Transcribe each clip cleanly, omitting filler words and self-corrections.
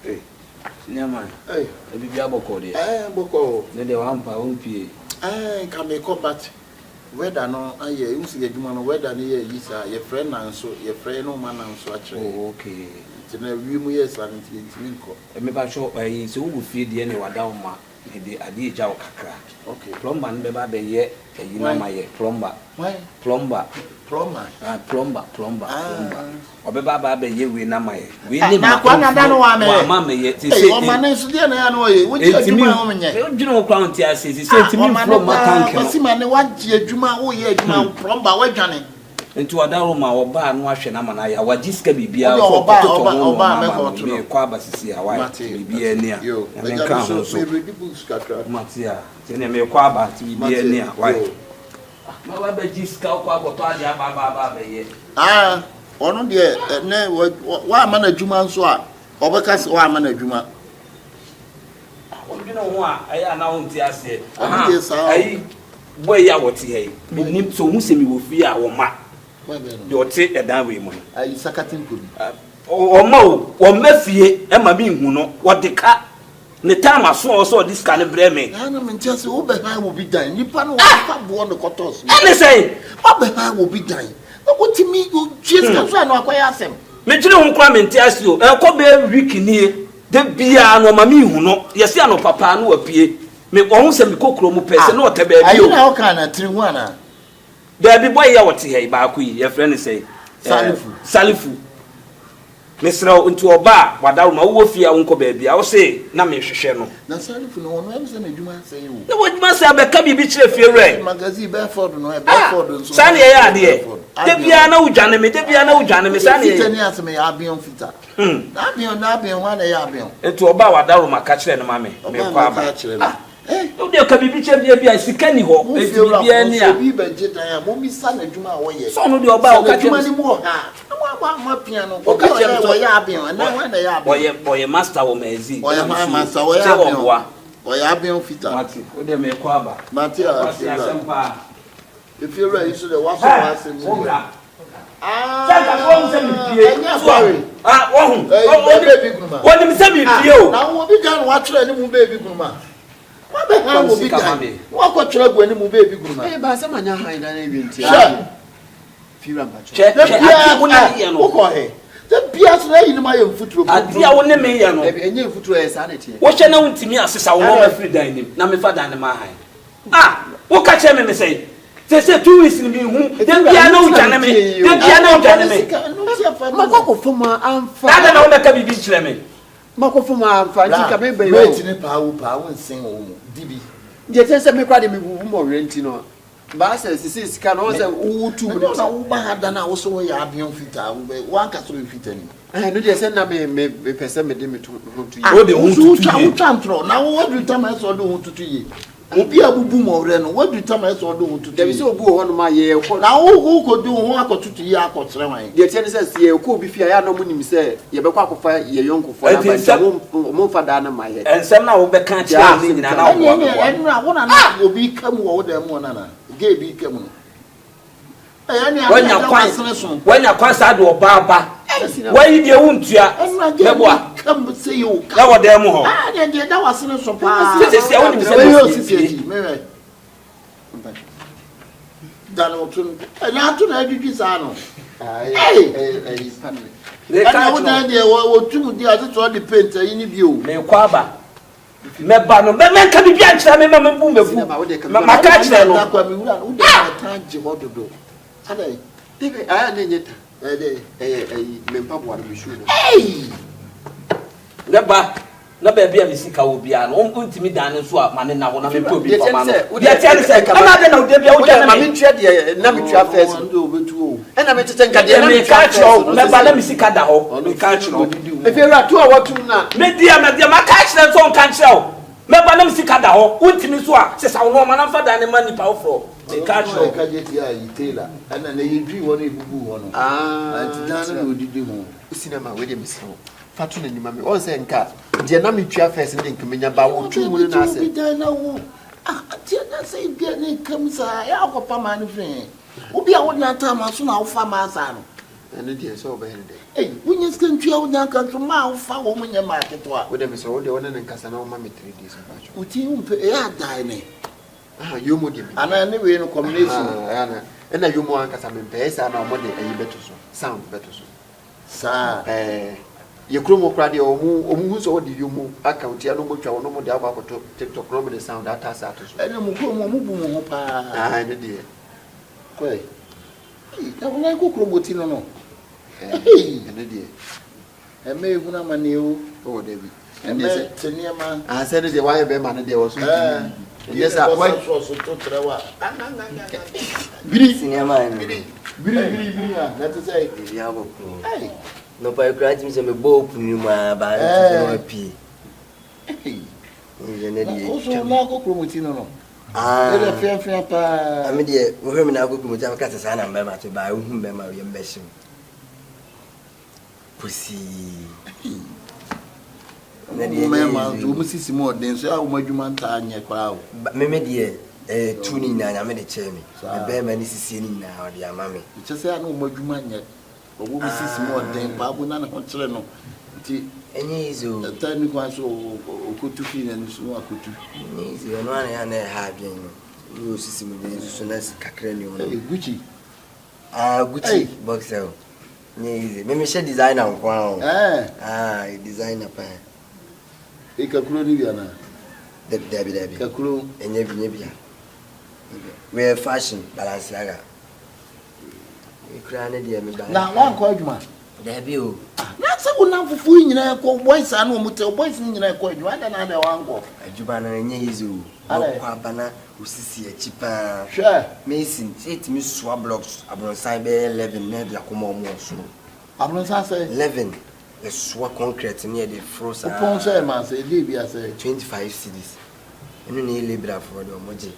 Hey, senior man. Hey, a baby aboko de. Boko. Then they want pa on pie. Can make combat. Whether no, you see a human, whether is your friend and so your friend no man and so actually. Oh, okay. It's in a room, yes, and it's Minko. And maybe I show by so who feed the any wadama. The idea jaw kakra. Okay. Plumber and beba be ye. You know my plumber. Why? Plumber. Plumber. Plumber. Obeba babe ye we na my. We need na kwana da no wa me. Wa ma me ye. Ti say. O man so dey na ya no ye. Wo ji adwuma ho menye. E dwuma kwa ntia ase. Ti say ti mi plumber tank. O si ma ne wa ji adwuma wo ye adwuma plumber wa dwane. Nti wadaro ma oba no ahwe na mana ya wajiska bibia oba me ko to me kwa basisi awa bibia ni a me kan ho so matia tene me kwa ba ti bibia ni a why ma wa ba jiska kwa goto ade aba be ye ono de ne wa ma na adwuma nso a obeka se wa ma na adwuma odwina ho a aya na ho nti ase ayi boy ya wote he nim so hu se mi wo fi a wo ma you take a down with money. I sakatin could. O mafie, e ma bi hu no, wo de ka. Ne time aso also this kind of blame me. Na me just wo be ha will be dying. Nipa no fa bo no kotos. Any say, wo be ha will be dying. No what me you just can so no akwaya asem. Me gire hu kwa me ntiase o. E ko be week nie. De bia no ma mi hu no. Yesi ano papa no apie. Me wo hu se me kokro mu pese no ota ba bi o. Ayi na o kan na Triho ana. Baby boy ya wote he ba ku yi your friend say Salifu Misra unto oba wadawo ma wo fie a wonko ba bia wo say na me hwehwe no na Salifu no no am say na dwuma say wo na wo dwuma say be ka bibi kire fie re magazine Bedford no Bedford nso sane ya ade de bia na wudwane me sane ya tani aseme ya abion fita na abion wa na ya abion eto oba wadawo ma ka kire no ma me kwa ba o de ka bibi che bia sika ni ho bibia ni a bi beje dan a mo mi sa na dwuma wo ye so no de oba o ka dwuma ni mo ha ma piano o ka che wo ya abion na wa na ya abion boy master wo mezi boy master wo ya abion o ya abion fita mati o de me kwa ba mati asempa if you ready so the was mu Saka ko nse mi pie. Wo hu. Wo ni nse mi pie o. Na wo bi gan wa tire ni mu baby Gruma. Wa be han wo bi gan. Wa ko tire bu ni mu baby Gruma. Ba se manya han na ewi ntia. Fiwa mbacho. Che wo na ye no. Wo ko he. The bia so yi ni ma ye mfuturo. Ade a wo ne me ye no. Enye mfuturo ye sa na tie. Wo hwe na wontimi asesa wo ma free dan nim. Na me fa dan ne ma han. Wo ka che me say say 2 weeks ni hu dem bia na ujane me makoko foma amfa na na wo ka bibi kire me makoko foma amfa ntika me be wait ni pa wo nsen wo mu dibi je tense me kwa de me bu mo renti no ba se sisi sika no se wo tu mu na wo ba hada na wo so wo ya abion fita wo be wo anka so fita ni no je se na me pese me de me tu wo de hu tutu ye na wo do time so do hu tutu ye obi abubu mo re no what do time so do hu tutu de bi se obu ho no ma ye ko na wo ko do hu akotutu ye akotre wan de tie ne se ye ko obi fia ya no mu nim se ye be kwa akofa ye yonkofo na ba mo fa da na ma ye ensem na wo be kan chi ni nyina na wo na obi kam wo da mu na ge bi kam no wanya kwasa de obaba wayi de wuntua YEBOAH kam say you na wo da mu ho de da wasene so pa sisi woni mi se me dano tun na tun na didi sa no le ka wo dan de wo tum di ati to de paint yi ni bi o me kwaba me ba no me ka bi bia kira me ma me bu me fu ma ka kira no na kwa mi wura no de ta je hododo adai debe aya ne nyeta me pa bo ara me shu le ba na ba bia me sika wo bia no ntimi dan so a ma ne na wo na me po bi fa ma no dia tie se ka ma de na wo de bia wo ja ma me ntwa de na me twa first ndo obetu o na me tete nka de na me ka kira me ba na me sika da ho me ka kira e fe ra tu a watum na me dia ma ka kira so nka kira o me ba na me sika da ho ntimi so a se sa wo no ma na fa da ne ma ni pa wo fro me ka kira ka je ti ai tela ana na yedwi wo na ebubu wo no anti dan na odidi ho cinema we de misro fatu na nyuma me on se nka je na me twa first ne nka menya ba wo tu mu na se na wo ti na se bia ne kam sa ya akopa ma ne fre obi a wo na ta ma so na wo fa ma sa no And it is so bad. Hey, when you send you out now, to mouth, follow me in your market. With them is all the one in Casano Mammy 3 days. Would you pay a dining? Ah, you would give me. And I never in a combination. And you more Casamin Pace and our money, and you better so. Sound better so. Sir, your Gruma crowd, or who's all the you move account, you know, much or no more doubt to TikTok the sound that has out. and I'm going to Ah, dear. Quay. I will not go Cromotino. No. Hey, dear. And maybe when I'm a new, Oh, David. and that's near man. I said the wire bear man, there was. Yes, I was so to Trawa. Senior man. That is a Hey. No, by crying, Miss Bob, you my bad. also Lago Cromotino. Ah, fair, I mean, dear, women are going to have a son and Bema to buy whom Bema your mission. Pussy. Mrs. more than so much you man time your crowd. But maybe dear, tuning and I made a chairman. The bearman is seeing now, dear mammy. Just say I know what you man yet. But we see more than Babu Nana Contreno. Any is a time you want so good to feel and so I could do. Easy, and one and a half, you see me soon as Cacrani. Gucci. Ah, Gucci, boxer. Easy, maybe she design on crown. Ah, designer pan. A Cacroniana. The Debbie, Cacro, and Nebia. We're fashion, Balenciaga. You cry, dear me. Now, one quite man. Debbie. That's a good enough for fooling in a boys and woman tell boys in a coin. Why don't I go? A Jubana and Yezu. Alabama, who see a cheaper. Sure. Mason, say to me, swab blocks, about side 11, never come on more so. I'm not saying 11. The swap concrete near the frozen. Upon say, man, say, Libya say 25 cities. And you need Libra for the emoji.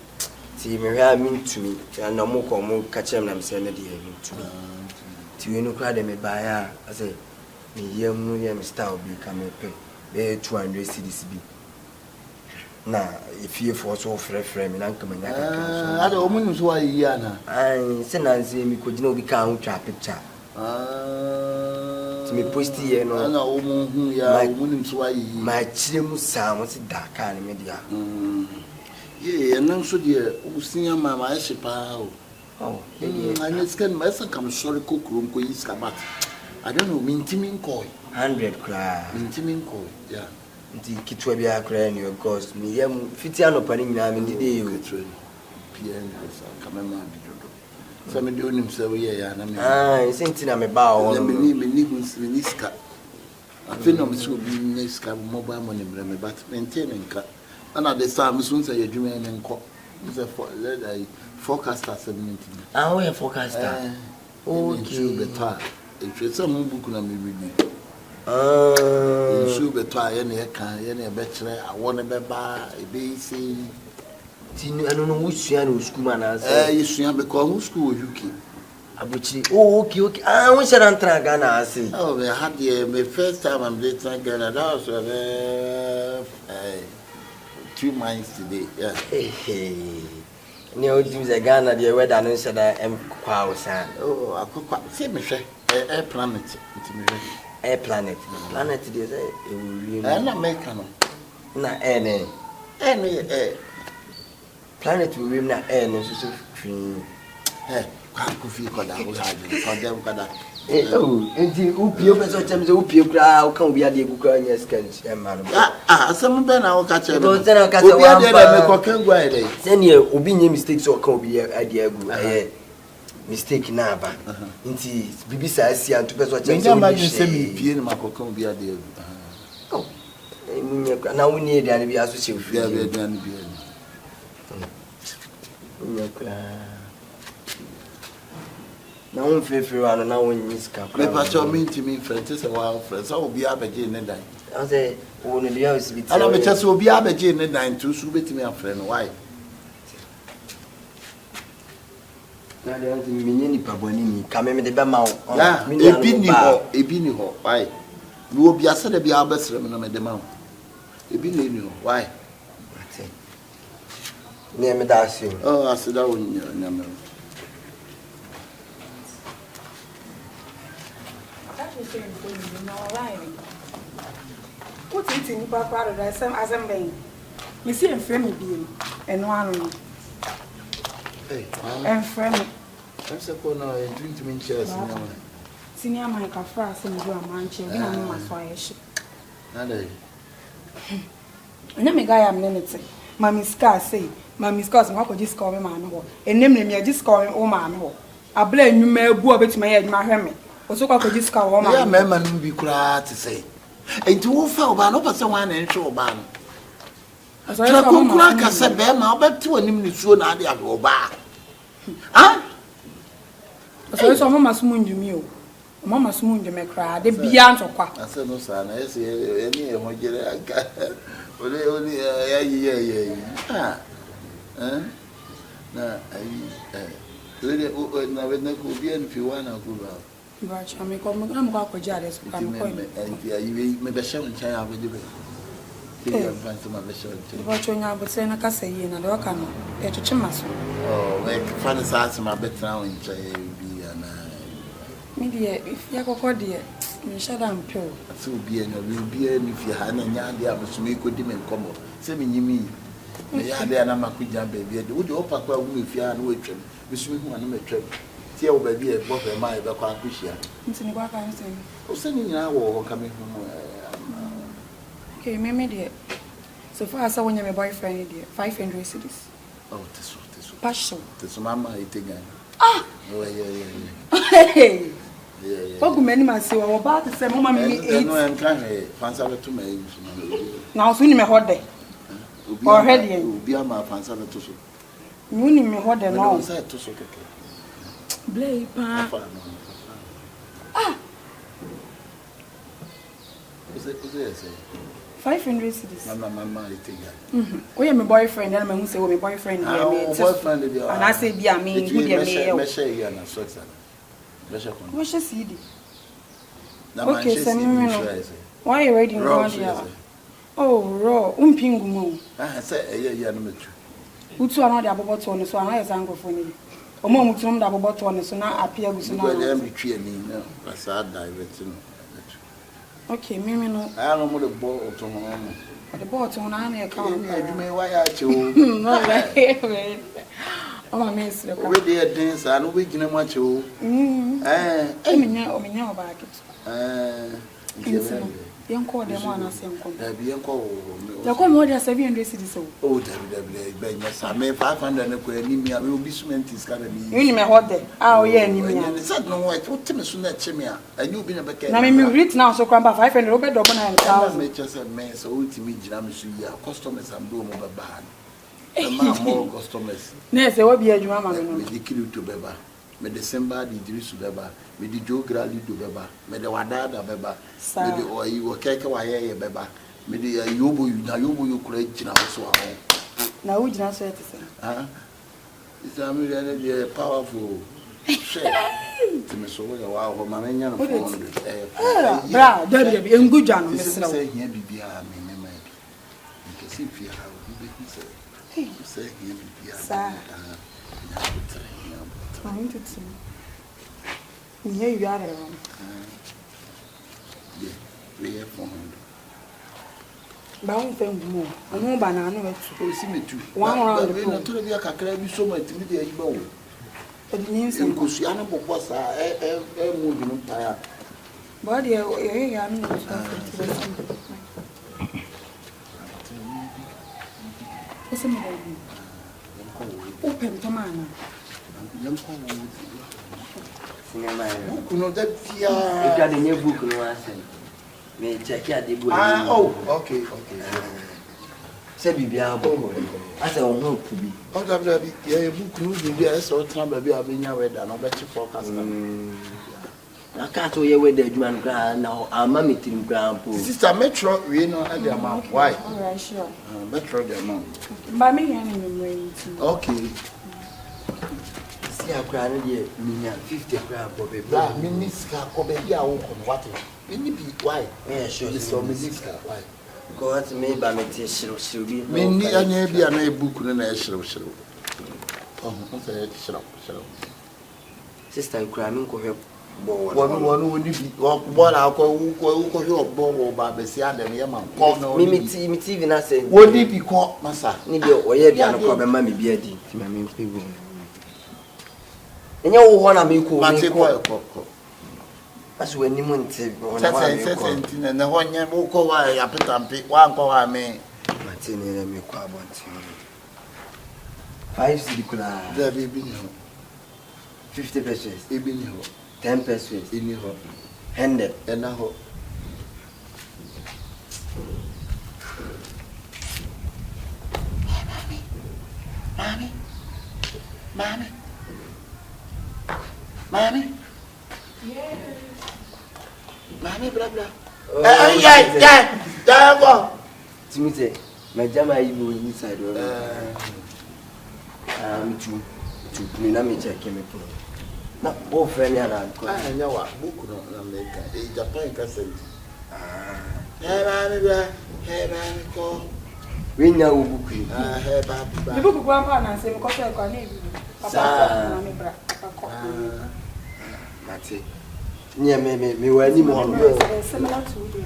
See, me have mean to me, and no more catch them, I'm saying that they mean to me. To you, no crowd, me buy her. I say, me young style be coming pay 200 cities be. Now, if you for so frame, and I'm coming. I don't know why Yana. I send and say, me could no be count trap picture. To me, post here, no, my chim sound was dark and media. Yeah, and then so dear, who sing Mamma, I ship out. Oh, and it's can mess come sorry cook room, quiz cabat. I don't know, mintiming coy. 100 cry. Mintiming coy, yeah. The Kitwabia crying your ghost, me, Fitiano panning now in the day you train. PM, come some doing himself, yeah, and I think I'm a bow. Let me leave Niska. I think I'm so being Niska mobile money, but maintaining cut. Another time, soon say you're doing and call. It's a forecaster 70. Ah, we are forecaster. Oh, you better. It's some book on me with you. You should better any bachelor. I want to be by a BC. I don't know which school man has. You should because who school you keep. Abuchi. Oh, okay. I wish I don't try Ghana. I see. Oh, we had the first time I'm dating Ghana. That was 2 months today. Yeah. Hey. Near James Ghana, the weather and said I am quite. Oh, I could quite see me. Air planet. Air planet. Planet is a American. Not any. Any planet will win that air. No, so hey, can't feel for that. Oh, and the Upio, but sometimes the Upio crowd can't be a dear Ukrainian sketch, man. Some Ben I'll catch it. Then I'll catch a send you obedient mistakes or can't be a idea. Mistake now, but into BBC and to person what I'm saying. Pierre Macon be a deal. Oh, now we need to be associated. Now, faithful and now when you scap. Patrol mean to me, friends, is a wild friend. I will be up again and dine. I say, only the house be. I know just will be up again and dine to submit me a friend. Why? Now, there are many Pabonini coming with the Bama. Yeah, a bini ho. Why? You will be a set of the Albert Remnant at the mount. A bini, why? Near me, that's you. Oh, I said, I wouldn't know. What's eating you back out of that? Some as I'm being. You see, and friend me being and one. Hey, and friend. I'm supposed to drink to me chairs. Senior my cafra, and you are manching. We are my fire ship. And then my guy am limited. Mammy Scar say, Mammy Scar, and what could you score me, man? And name me, I just scoring all man. I blame you, may go over to my head, my hermit. Or so could you score all my man be glad to say. And to fall ban over someone and show ban. As I said, I'll bet 2 minutes soon. I go back. Ah? So some mama swoon you meal. Mama swoon you may cry. The beyond of quack. I said, no, son, I see any of my only ah. Nah, really, never could be if you want to go out. But I may come and go for Jadis. You may be showing China with you. But you're not saying a cassa in a local. It's a chimas. Oh, like Fanny's asked my bed now in China. Maybe if you go for dear, you shut down pill. So be and will be if you had a young day, I was make with him and come. Send me me. May I dare not make baby. Would you open if you are no trip? We swim one no trip. Tell baby a book and my back on Christian. It's in the back. I'm saying, oh, sending an hour coming home. Okay, maybe dear. So far as I want your boyfriend, dear, 500 cities. Oh, this one. Passion. This mamma eating. Ah! Oh, yeah. Hey! What many must say about the same woman? I'm trying to fancy to me. Now, soon me hot day. Or heady, be a man fancy to so. You need me hot and all said to so. Blay, ah! 500 cities. Mamma, we are my boyfriend, and I say, my boyfriend, and I say, be a mean, who dear what's your CD? Okay, why are you reading? Oh, raw, pingu. I said, yeah, no, who two are not about one, so I am for me. A moment from the about one, so now appear with no training. That's our direction. Okay, Mimi, no, I don't know the ball to home. The ball to an account. You may wire to. Oh, my miss, already a dance, I know we can watch you. I mean, now about it. Young call them one as young call. The call more than 700 cities. Oh, I made 500 and I will be cement is coming. You mean what day? Oh, yeah, you said no, I told Timmy soon at Chimia, and you've been a back. I mean, you read now, so come by 500 over the open and I made just a mess, ultimate Jamisu, customers and bloom of a band. More customers. Yes, there will be a drama with the Kilu to Beba, with the Semba, the Idris to Beba, with the Joe Grali to Beba, with the Wadada Beba, with the or you were Kekawaya Beba, with the Yobu, you create in our soul. Now, would you not say it? It's a powerful share. To me, so wow, Mamma, bra, there be a good John. This is saying here, be a man. Because if you have say here be a sir. I'm to see. Yeah, you are around. Yeah, we have 400. Bound thing more. I know banana to see me too. 1 round the pool. To be a cacra, so much to be a bow. It means in Cusiana was a moving tire. But yeah, I'm not. Open to man. That you got a new book. May check out the book. Oh, okay. Say, be a book. I said, oh, no, to be. Oh, that be a book. Be a sort of baby. I've been away. I bet you focus. I can't tell you where the man grand now. I'm mammy to ground. Sister Metro, we know the amount. Why? All right, sure. Metro the amount. By me, okay. See, I cried here. 50 crab for baby. Miniska, or baby, I won't what it. Why? Yeah, sure. It's so miniska. Why? Because me by me, she'll be. Many a book and a show. Oh, sister, cramming for help. One would be what I'll call your ball by Bessia and Yaman. Me even I say, would it be caught, Massa? Nidio, or yet, I call my mammy beardy to my main people. And you want to be cool, that's when you want to and the one year will go away. I put on pick 1 call me. Martini, let me call about 5 circular. There be 50 pesos. 10 pesos. In your 100 and a hope. Mommy. Yeah. Mommy, blah blah. Yeah. Timothy, my jama you inside. To me, let me check him. Na o friend ya na ko anya wa book no na America Japan ka sent ko we nya o book the book grandpa na say ko fe ko na e papa na me bra ko mate nya me wa ni mo no similar to the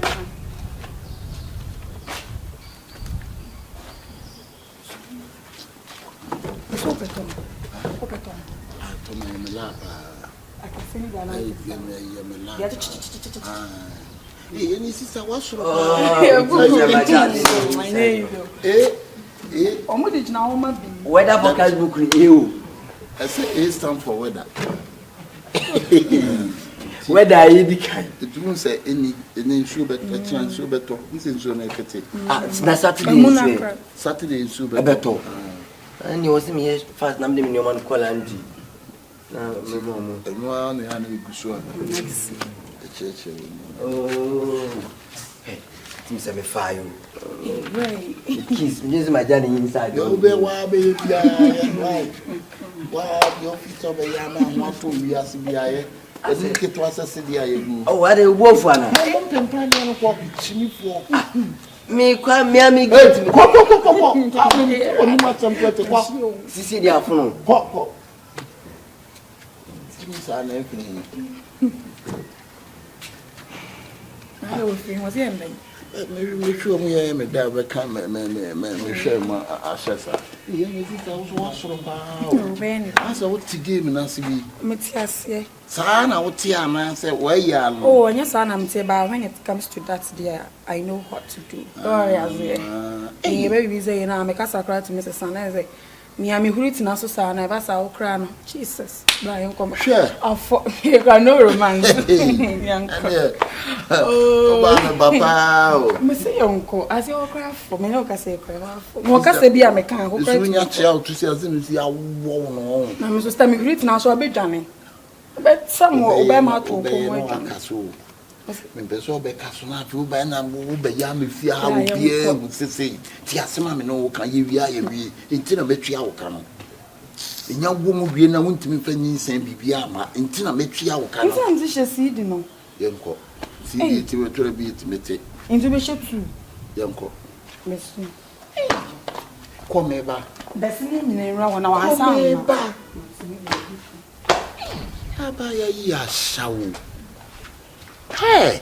Any sister was my name. Weather forecast book you. I say A stand for weather. Weather you the kind. It won't say any shoe better, chance shoe better. This is so negative. Saturday is so better. And you was me fast number in your man call Andy. Oh, hey, things are fire. Kiss me, my daddy inside. You'll be baby. Why, your feet of a yaman, what to be as I think it was a city. Oh, what a wolf one. I don't comprehend what it's for. Me, come, me, go. Sicilia phone. I was here. Maybe sure me am a dabber come and share my assessor. I was I saw what to give me, Nancy. Matias, Son, I would tell man, say, where you are. Oh, and yes, I'm saying, but when it comes to that, dear, I know what to do. Oh, yeah, baby, say, now, make us a cry to Mrs. San. Me, I'm who it's not so sad. I was our crown. Jesus, Brian, come. Sure, I'll got no romance. Oh, Papa, Monsieur Uncle, as your craft for me, no, can say, what can say, be a mechanic who can to see as in the wall. I'm so stomach great now, so I'll be Johnny. But some will obey my to castle. Membeso be kasuna fi uba na wo be ya me fi ha wo bia wo sese ti asema me no kan ye wi aye wi enti na metwa wo kan no enya wo mu wie na wontimi fa nyinsan bibia ama enti na metwa wo kan no enti am se seed no yenko seed ti we tora bi ti mete enti be shetu yenko mesu ko me ba besini mi na nra wona wa hasan ba aba ya ya shawo. Hey,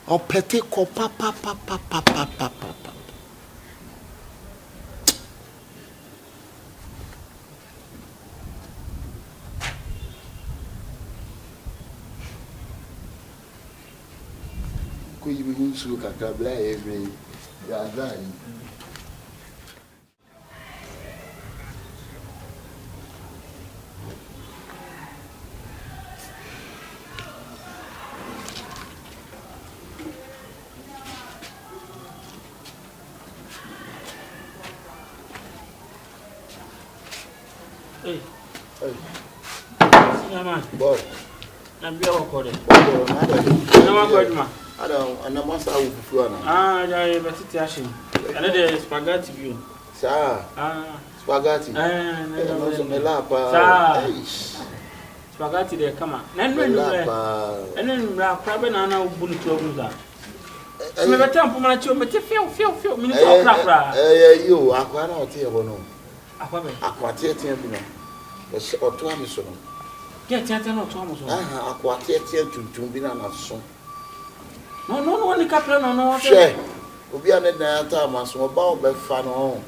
oh, petty copa, papa. Could you be so cacabla every day? Hey. Man. Boy. I'm be recording. I don't. And I'm also out for Ah, yeah, but it's ashing. Another spaghetti view. Sir. Spaghetti. Spaghetti there, come on. And then crab and I wouldn't trouble that. I never tell for my children, but feel, minutes of crap. You are quite out here, no. Aqua, or 2 minutes. Get no Thomas. Ah, aquatic to be an assault. No, one captain, no, share. Obi ane na ata amaso ba obefa no ho.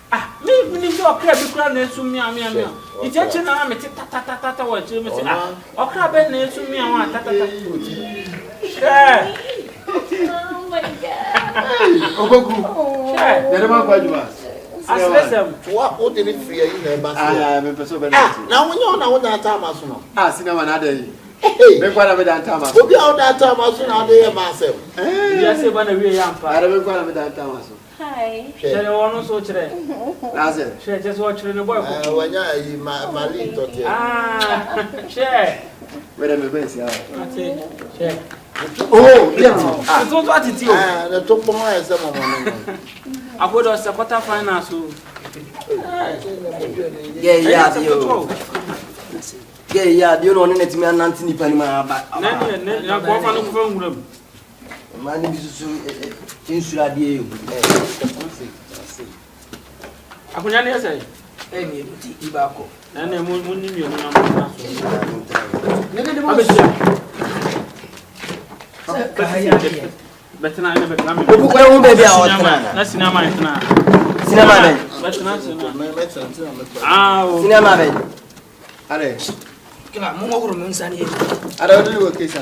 Ah, me ni so okra bi kura na esu mi ami. Ije che na me tata wa che me se ah. Okra be na esu mi awa tata. Oh my god. Opoku. Dere ma kwa juma. Asresem. Wa o de ni free yi na ba se. Ah, me peso be na. Ah, na wonyo na wona ata amaso no. Ah, sinema na dey. Hey. Me kwa na me da ata amaso. Obi a da ata amaso na dey ma se. Ya se ba na wi ya ampa. Ara me kwa na me da ata amaso. Hi. Chere wono so chere. Naze. Chere je so chere no boy ko. Wanya yi mali to te. Ah, chere. Where me be si ah. Ate, chere. Oh, yeah. Ah, so so atiti o. Ah, na to pon ha ese mo no. Agodo se quarter final so. Yeah, yo. Yeah, you know, net me and Anthony Panama. Ne, na ko fa no ko fa nwuram. Man, this is insula die. Akunya ne sai. Eni ti ibako. Na na mo ni mi onu na mo so. Ne de mo. Betena ene betena me. Obu kwa un baby a otena. Na sinama itena. Sinema ben. Betena sinama. Me betena. Ah, Sinema ben. Ale. Kila mo woro mo nsani. Ara odi wo kesa.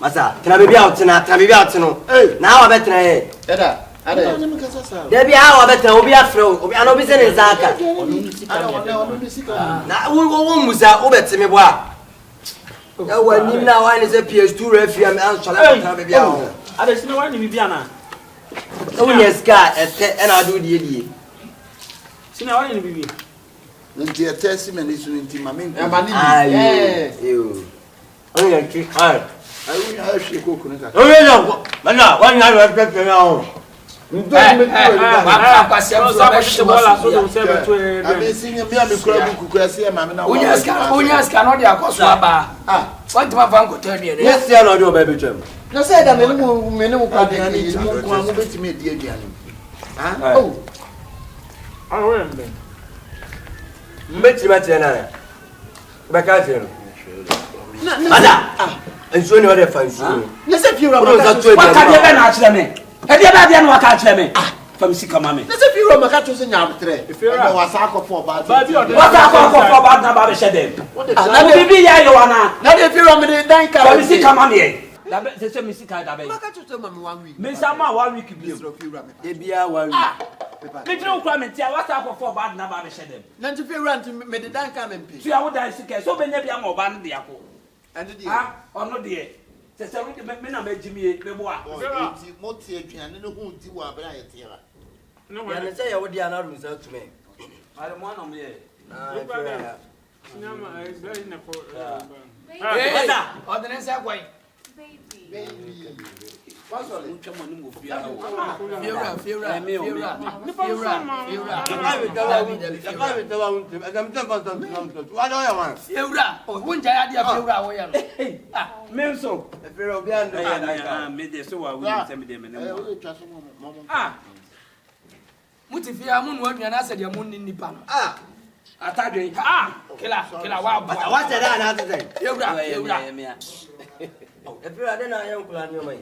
Masa. Tena baby a otena, tena baby a oteno. Na wa betena e. Eda. Ale. Debi a wa betena obi afro, obi ano bi se ne zaka. Ono ni sika. Na wo musa obeteme bo a. Ya wa nim na wa ne se PS2 refi am ansole betena baby a. Ada sina wa ni bibia na. Unya ska ete na adu die. Sina wa ni bibia. Nti etesi me ni su nti mame. Ya mani. Yo. Unya ki. Ayi na hwe koku ne ka. Oye no. Mana wa nya wa pepe na o. Abi sinye mi ami kura buku kura se mame na. Unya ska no de akoso aba. Ah, want ma van ko tell me. Yes, ya no do baby twem. No say da me no kwa de Ni mo kwa mo betimi edi aduane. Ah. Oh. Awe mbe. Mbeti mate na. Beka tero. Ada. Enso ni ode fa enso. Ne se fi ro Wa Waka de be na akire me. E de ba de na waka akire me. Ah, fam sika mame. ne se fi ro maka to se nyam tre. E wa sa akofo ba. Ba bi ode. Waka akọ ba na ba be shedem. Na bibi ya yo wana. Na de fi ro me de dan ka. Fam sika mame. Da be se mi sika da be. Maka to mama 1 week. Me sama 1 week bi. E bia wa wi. Me tire ukra me tia waka akọ ba na ba be shedem. Na ti fi ro anti me de dan ka me mpe. Tu ya wo dan sika so be nya bia ma oba no de akọ. Ande di. Ah, ono de. Se we me na me jimi me bo a. Nti mo tie aduane ne hu nti wa bra ye tie la. Ya ne say ya wo dia na ru nsa tume. Ale mo na me ye. Sinama is na for. Eh, ordinance agwai. Baby. What's all the chama no mo bia o. Fiora. Me so. Fiora bia ndo Ah, me de so wa we se me de me no. Ah. Muti fia mu no aduana ase de mu nipa no. Ah. Atadwe. Ah, kila wa ba. Wa se da na te. Fiora. Fiora de na yan kula ni o mai.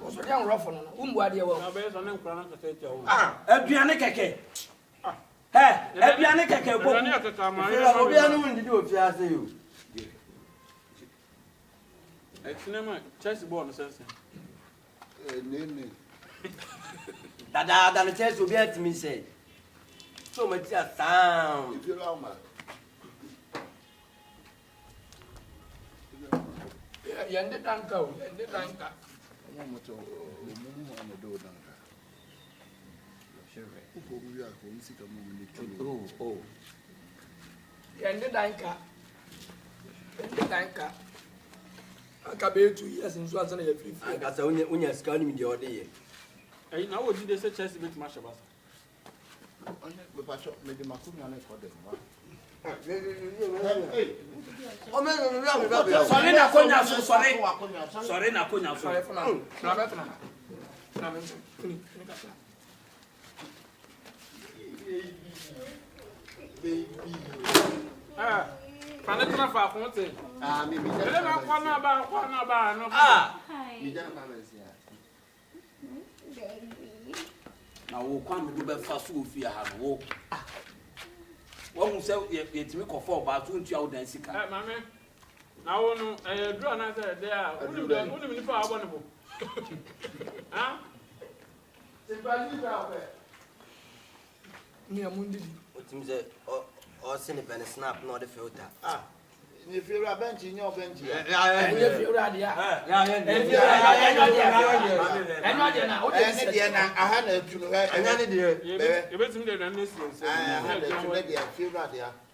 So de anrofo no. Umbu ade wo. Na be so na nkura na kete tia wo. Ah, aduane keke. Aduane keke bo. Aduane akeka ma. Fiora obi anu ndidi o fia se yo. Sinama chess ball no sense. NENE. Da no chest obi atimi say. So much a sound. If you allow ma. Yende danka. Mo moto mo ana do danka. Shere. Ko bu ya ko msika mo ni tulo. Oh. Yende danka. Akabe 2 years nso asana ya free. Akasa unya ska ni mi ode ye. Eh na wo di de say chess bit ma shabasa. Me pa so me de makumi ana ko de ma. Sorry na konya so sorry. Sorry na konya so. Sorry for now. Na be fina. Na me. Ah. let's not far from it. Maybe Let me one about no. You don't have us here. Now, we'll come to the fast food fear. One who said, it's me for about 2 hours and 6 hours. Mammy, now, I draw another there. Only for our one. Huh? What means or send a pen snap, not a filter. If you're a bench in your bench, If you're ready, I had a to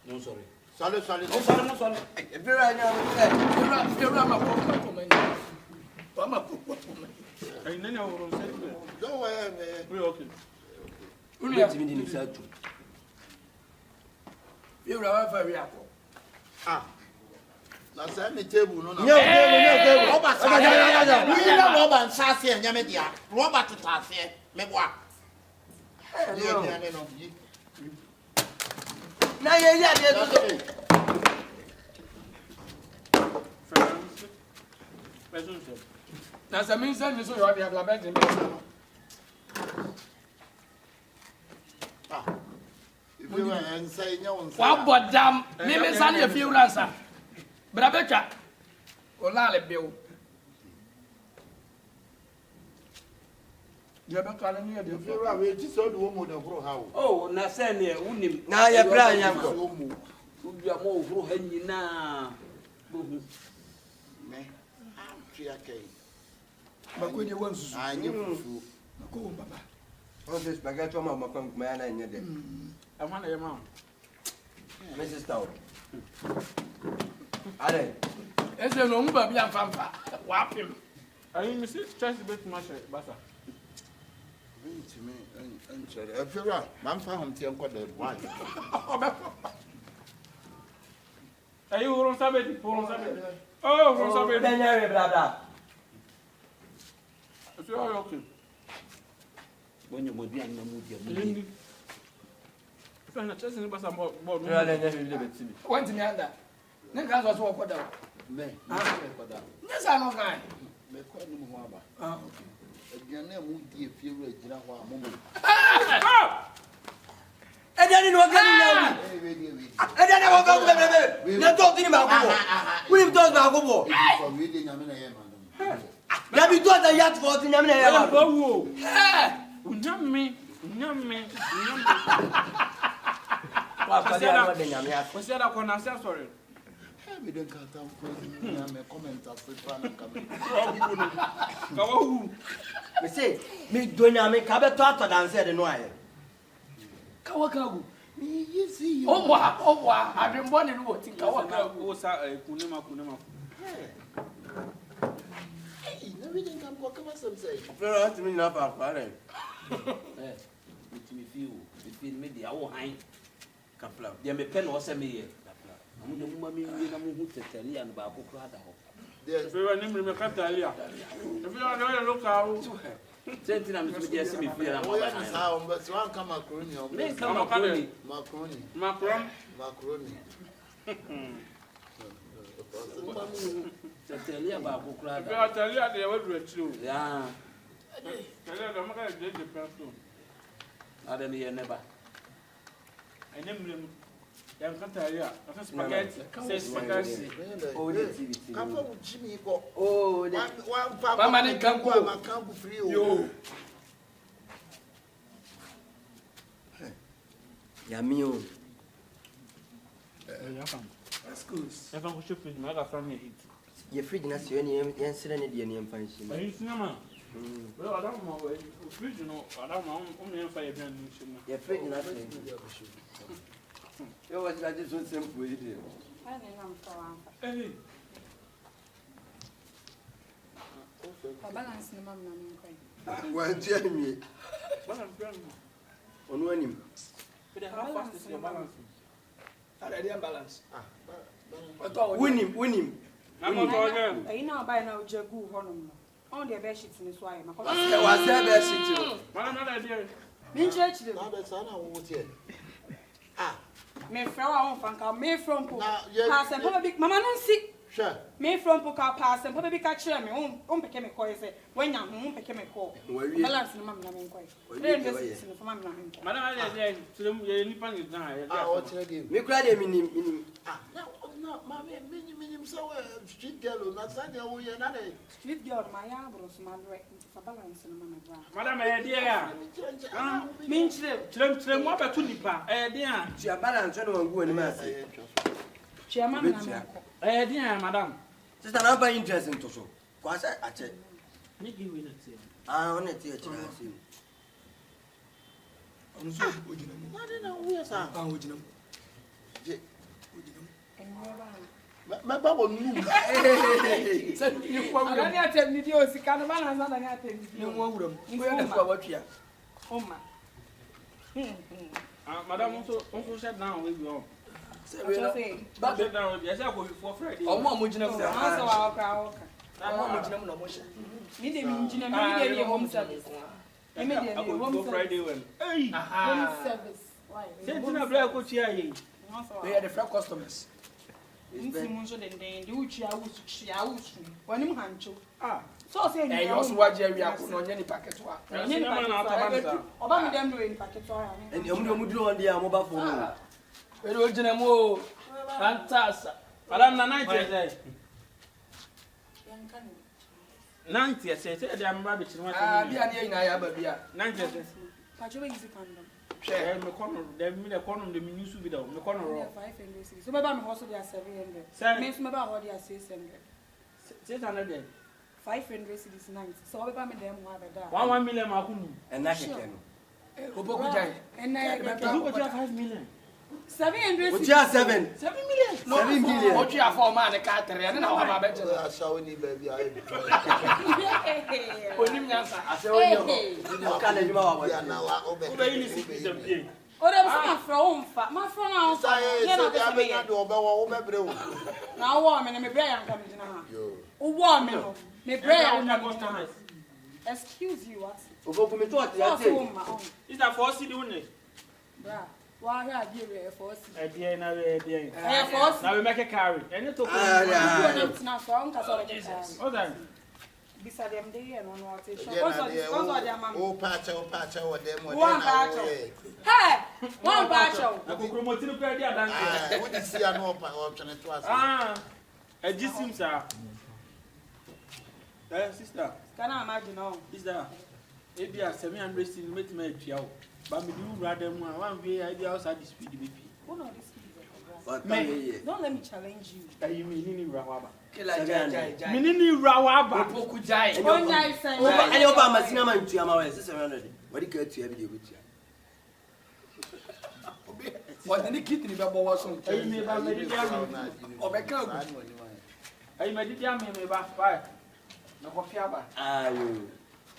No, sorry. Sorry. If you're right now, Don't worry, Okay. you're very apple. now send me table. No, Robert Sassy and Yamedia. Robert Sassy, Meboa. Now, that's a means that you saw you have a bed in if you were and say no one. what but damn, maybe Sunday a few answer. But I bet you, Olale Bill. You have a calling here, If you are ready, so the woman of how. Oh, Nasania, Unim. Now you're blind. You are more for hanging now. But when you want to, I knew. go, Baba. All this baguette on my man and your day. I want your mom. Mrs. Town. Are It's a long baby and fanfa. Whap him. I mean, Mrs. Chess bit much butter. To me, and if you're right, I'm found to uncle the wife. Are you on Sabbath? Oh, from Sabbath. blah blah. If you are okay. When you would be on the movie. If I'm not chasing the bus, I'm about. Went to me under. Then guys was walk down. Yes, I know guy. Okay. Again, I moved the few regular moment. And then it was getting and then I was going to talking about we've done now. For reading, I'm in a man. Now we thought that you had 14 What's that? I'm sorry. We don't cut down for a comment of the plan coming. Me say, me doing me cabe to dance the noise. Kawakabu. You see, Oh, wow. I've been born in what? Kunema. hey, everything can go come some say. To me now for parent. Me feel me the our high. Kapla. They me pen or send me here. I'm the woman who tell you aboutOkrada. If you are named Catalia, if you are going to look out, Sentinel, I'm just me feel I'm but one come macaroni. Macaroni. Tell you aboutOkrada. if you are telling you, they will do it too. Yeah, Tell you, I'm going to get the person. I don't hear never. I named him. Catalia, spaghetti. Say spaghetti. Oh, the TV. Come from Jimmy. Oh, one Papa can't go. I can't be free. Yo. Yamio. That's good. If I'm going to feed my family eat. Your fridge is any incident in the function. Are you cinema? Well, I don't know. Fridge, you know, I don't know. Only if I have been. Your fridge is not. It was like this one simple. Hey. Balance no mam na me Well, Jamie. On one him. How fast is your balance? I didn't balance. Win him. I'm not going. Aí na buy na o jagu honom no. On the bed sheet ni so aye makola. There was there best shit. What another idea? Min church dey. Now that's an out here. Ah, Me from our fanka, me from pass and probably Mama no see. Sure. Me from Poka pass and probably catch me became a call say when you became a call. Balance no mamma and quite. Then this is for mamma. Madam, I said to them, you nippon is now. Me cried minim. No, mamma, minim so street girl, not Sunday, we are not a street girl, my eyebrows, my right for balance and mamma. Madam, I dear. Means them what about 2 nipa. Dear, she a balance when we go in the mass. Chairman, dear, madam. Sister, I'm very interesting to show. Quite I check. Me give you that. I want to teach you. I'm so good. I don't know where's our original. My Baba knew. Said you want to tell me you see Canavan and I tell you want them. What you Madam also said now we go. But now, yes, I will be for Friday. Oh, Mamma, you know, immediately home service. Immediately home Friday when. Hey, home service. Why? Sentina Black coach here. We are the first customers. So say you also watch Jerry on any packet. And you know, Obama them doing packet. And you do on the mobile phone. Original fantastic. Madam, 90 90 I said, I'm rabbit. Ah, be an area, baby. 90 Patrol is the condom. Share me corner, the corner, the news will be down. The corner, 500. So, maybe I'm also there 700. Miss me about what they are 600. 600. 500 cities 90. So, I'll be them have 1 million. And that can. Opoku Jai. And I have 5 million. 700. What you have 7? 7 million. 7 million. What you have for man, the cat, and I know how better. I saw any baby. I Oh, that was my friend now. Now, woman, me Brian coming to now. Oh, woman, me Brian coming to. Excuse you, what? Opoku me talk Is that for city one? Bra, why are you for us? Now we make a carry. And it took now from Castle. Oh, then. Beside them, they and on what is oh, patch, or them. One patch. Hey, one patch. I could promote to the prayer. What is the option to us? Ah, I just seem, sir. Sister, can I imagine? No, sister. Maybe a 700 still make me a but me do rather one way I be outside the speed BP. What are these? Don't let me challenge you. You mean Rawaba? Minini Rawaba. Opoku Jai. And your Obama Cinnamon to Yamaha 600. What do you care to every day with you? What did the kitten in the boss on? I made it down me about 5. No coffee about. Ah, you.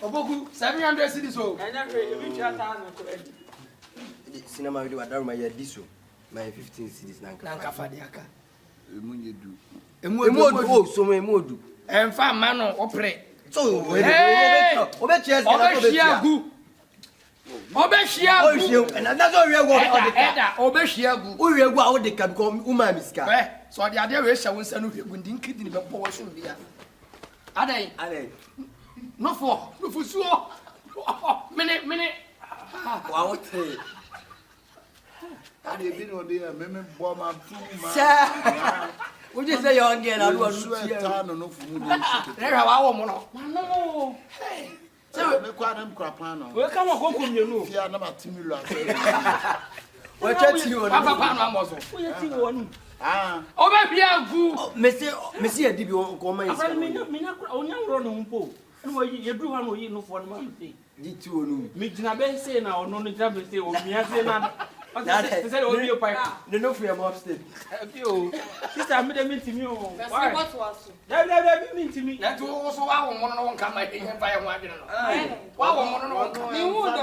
Opoku 700 cities. So, I never reach 1,000. Cinema will do a my diso. My 15 cities Nanka Fadiaka. Emo so emo do. And fam man opre. So Obeshiagu. And that's all we are going. Obeshiagu. We are going to become Umamiska. So the idea is I will send you within kidney the boss will be. Are no for sure. Minute. Wow. I didn't know they are men bomb and would you say you're again? I was no food. There are our mono. No. So, we quite them crapano. Well, come on, go you know. You are not similar. What chatting you on Papa? Ah, oh, baby, I'm Monsieur, did you come in? You do one no for money. Did you me say now, no, the trouble say, or me, I said, oh, you pipe. No, for your upstairs. Sister, I made a meet to me. Why? What was that? Mean to me. That's also why one come like a fire one. Why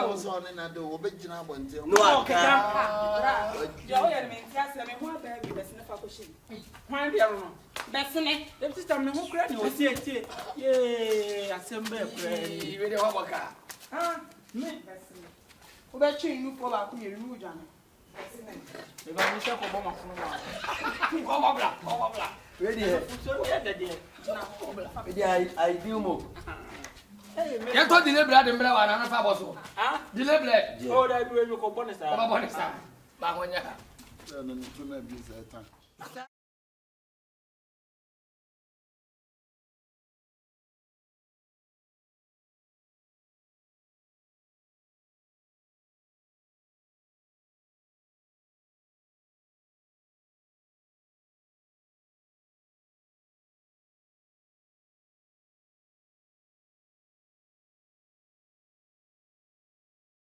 was on and I do obey until no, I Bessine, the sister, who cried, you see it. Yea, assemble. You really have a car. Ah, me, Bessine. Who bet you for like you, Johnny? Because we shall come on from Ready? I do more. You told the bread and bread and a faboso. Ah, the bread. Oh, that will go bonus. Bonus. Bahonia. No, no, no, no, no, no, no, no, no, no,